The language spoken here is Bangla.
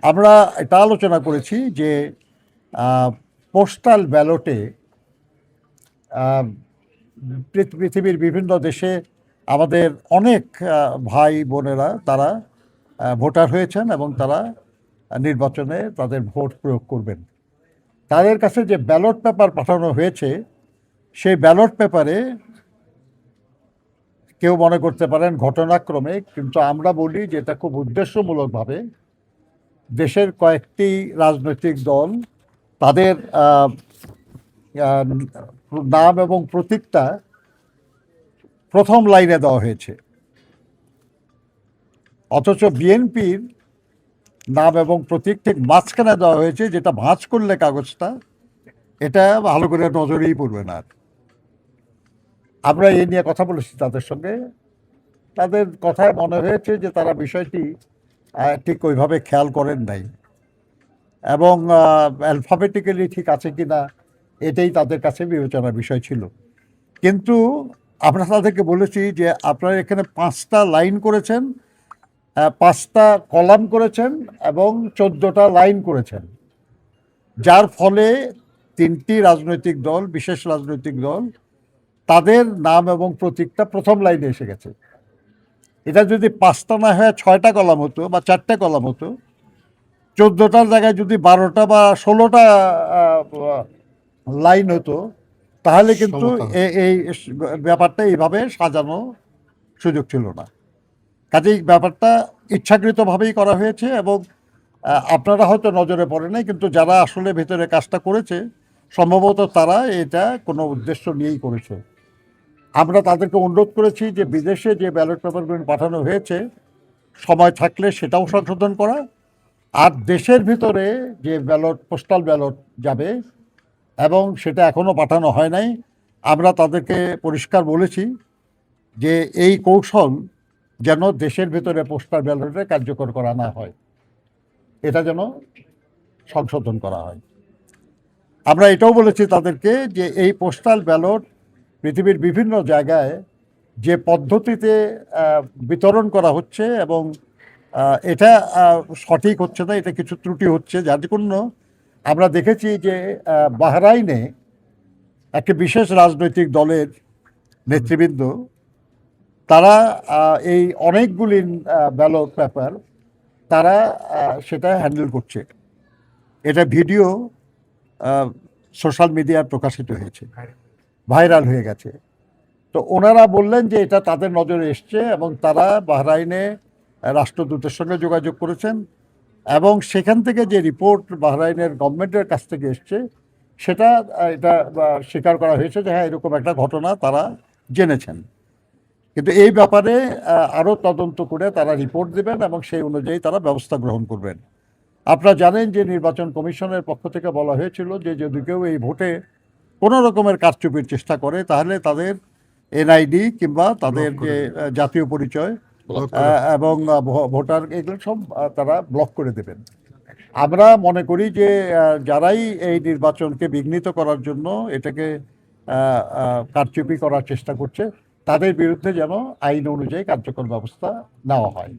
আমরা এটা আলোচনা করেছি যে পোস্টাল ব্যালটে পৃথিবীর বিভিন্ন দেশে আমাদের অনেক ভাই বোনেরা তারা ভোটার হয়েছেন এবং তারা নির্বাচনে তাদের ভোট প্রয়োগ করবেন। তাদের কাছে যে ব্যালট পেপার পাঠানো হয়েছে সেই ব্যালট পেপারে কেউ মনে করতে পারেন ঘটনাক্রমে, কিন্তু আমরা বলি যে এটা খুব উদ্দেশ্যমূলকভাবে দেশের কয়েকটি রাজনৈতিক দল তাদের নাম এবং প্রতীকটা প্রথম লাইনে দেওয়া হয়েছে, অথচ বিএনপির নাম এবং প্রতীক ঠিক মাঝখানে দেওয়া হয়েছে, যেটা ভাঁজ করলে কাগজটা এটা ভালো করে নজরেই পড়বে না। আমরা এই নিয়ে কথা বলেছি তাদের সঙ্গে, তাদের কথায় মনে হয়েছে যে তারা বিষয়টি ঠিক ওইভাবে খেয়াল করেন নাই এবং অ্যালফাবেটিক্যালি ঠিক আছে কি না এটাই তাদের কাছে বিবেচনার বিষয় ছিল। কিন্তু আমরা তাদেরকে বলেছি যে আপনারা এখানে 5টা লাইন করেছেন, 5টা কলাম করেছেন এবং 14টা লাইন করেছেন, যার ফলে 3টি রাজনৈতিক দল, বিশেষ রাজনৈতিক দল, তাদের নাম এবং প্রতীকটা প্রথম লাইনে এসে গেছে। এটা যদি 5টা না হয়ে 6টা কলাম হতো বা 4টে কলাম হতো, 14টার জায়গায় যদি 12টা বা 16টা লাইন হতো, তাহলে কিন্তু এই ব্যাপারটা এইভাবে সাজানো সুযোগ ছিল না। কাজেই ব্যাপারটা ইচ্ছাকৃতভাবেই করা হয়েছে এবং আপনারা হয়তো নজরে পড়ে নাই, কিন্তু যারা আসলে ভেতরে কাজটা করেছে সম্ভবত তারা এটা কোনো উদ্দেশ্য নিয়েই করেছে। আমরা তাদেরকে অনুরোধ করেছি যে বিদেশে যে ব্যালট পেপারগুলো পাঠানো হয়েছে সময় থাকলে সেটাও সংশোধন করা, আর দেশের ভিতরে যে ব্যালট, পোস্টাল ব্যালট যাবে এবং সেটা এখনও পাঠানো হয় নাই, আমরা তাদেরকে পরিষ্কার বলেছি যে এই কৌশল যেন দেশের ভিতরে পোস্টাল ব্যালটে কার্যকর করা না হয়, এটা যেন সংশোধন করা হয়। আমরা এটাও বলেছি তাদেরকে যে এই পোস্টাল ব্যালট পৃথিবীর বিভিন্ন জায়গায় যে পদ্ধতিতে বিতরণ করা হচ্ছে এবং এটা সঠিক হচ্ছে না, এটা কিছু ত্রুটি হচ্ছে, যার জন্য আমরা দেখেছি যে বাহরাইনে একটি বিশেষ রাজনৈতিক দলের নেতৃবৃন্দ তারা এই অনেকগুলি ব্যালট পেপার তারা সেটা হ্যান্ডেল করছে। এটা ভিডিও সোশ্যাল মিডিয়ায় প্রকাশিত হয়েছে, ভাইরাল হয়ে গেছে। তো ওনারা বললেন যে এটা তাদের নজরে এসছে এবং তারা বাহরাইনে রাষ্ট্রদূতের সঙ্গে যোগাযোগ করেছেন এবং সেখান থেকে যে রিপোর্ট বাহরাইনের গভর্নমেন্টের কাছ থেকে এসছে সেটা এটা স্বীকার করা হয়েছে যে হ্যাঁ এরকম একটা ঘটনা তারা জেনেছেন। কিন্তু এই ব্যাপারে আরও তদন্ত করে তারা রিপোর্ট দেবেন এবং সেই অনুযায়ী তারা ব্যবস্থা গ্রহণ করবেন। আপনারা জানেন যে নির্বাচন কমিশনের পক্ষ থেকে বলা হয়েছিল যে যদি কেউ এই ভোটে কোনো রকমের কারচুপির চেষ্টা করে তাহলে তাদের এনআইডি কিংবা তাদের যে জাতীয় পরিচয় এবং ভোটার এগুলো সব তারা ব্লক করে দেবেন। আমরা মনে করি যে যারাই এই নির্বাচনকে বিঘ্নিত করার জন্য এটাকে কারচুপি করার চেষ্টা করছে তাদের বিরুদ্ধে যেন আইন অনুযায়ী কার্যকর ব্যবস্থা নেওয়া হয়।